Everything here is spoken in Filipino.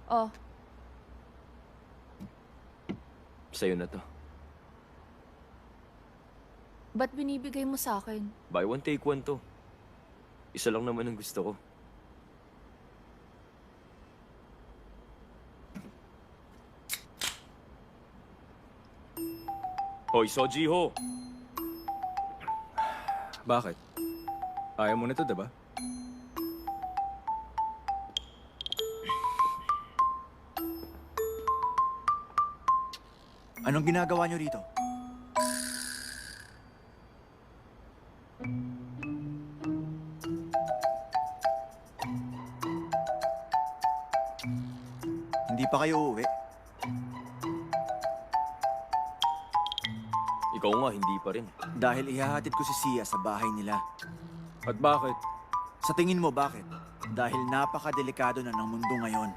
Oh, Sa'yo na to. ba't binibigay mo sa akin? Buy one, take one to. Isa lang naman ang gusto ko. Hoy, Soji-ho! Bakit? Ayaw mo na to, diba? Anong ginagawa niyo rito? Hindi pa kayo uuwi? Ikaw nga, hindi pa rin. Dahil ihahatid ko si Sia sa bahay nila. At bakit? Sa tingin mo bakit? Dahil napakadelikado na ng mundo ngayon.